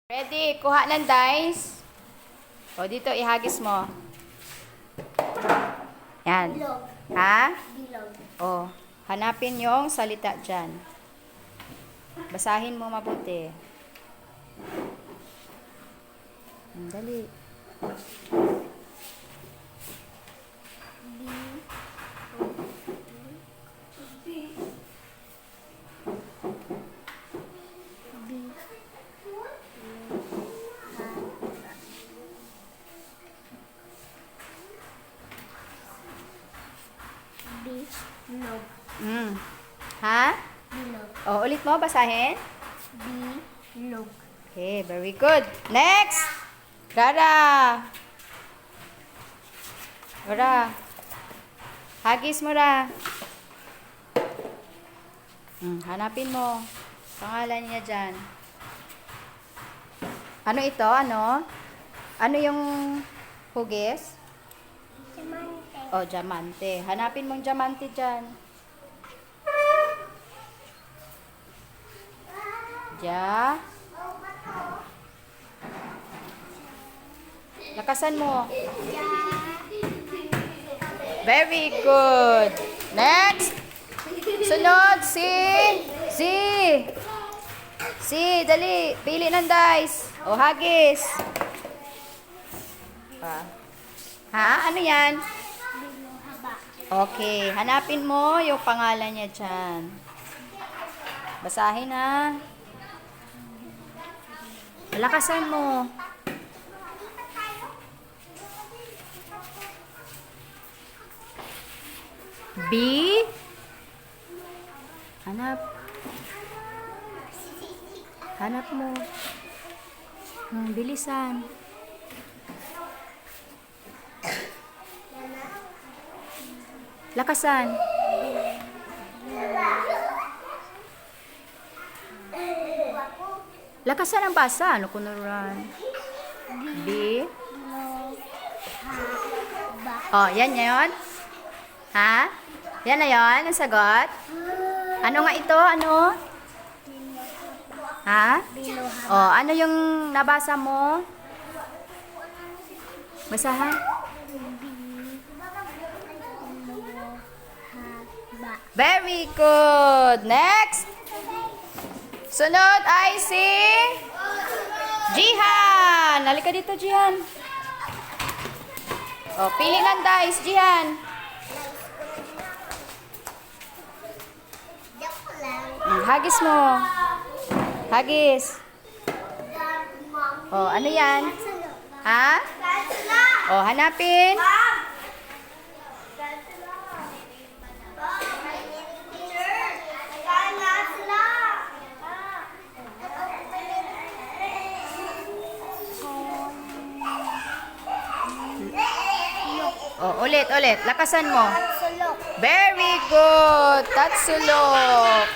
Ready? Kuha ng dice. O, dito, ihagis mo. Yan. Bilog. Ha? Bilog. O, hanapin yung salita dyan. Basahin mo mabuti. Dali. Bilog. Ha? Bilog. O, ulit mo, basahin. Bilog. Okay, very good. Next! Rara! Rara. Hagis mo ra. Hanapin mo. Pangalan niya dyan. Ano ito? Ano? Ano yung hugis? Diamante. O, diamante. Hanapin mong diamante dyan. Lakasan mo. Very good. Next. Sunod, si, dali. Pili ng dice. O, hagis. Ha? Ano yan? Haba. Okay. Hanapin mo yung pangalan niya dyan. Basahin ha. Lakasan mo. B. Hanap. Hanap mo. Bilisan. Lakasan. Lakasan ang basa. Ano kunuran? B. Haba. Oh, yan yun. Ha? Yan na yun, ang sagot. Ano nga ito? Ano? Ha? Bilog. Oh, ano yung nabasa mo? Basahan. Haba. Very good. Next. Sunod ay si Jihan. Halika dito, Jihan. Oh, pili ng dice, Jihan. Joke lang. Hagis mo. Hagis. Oh, ano yan? Ha? Oh, hanapin. Oh, ulit. Lakasan mo. Sulok. Very good. Tatsulok.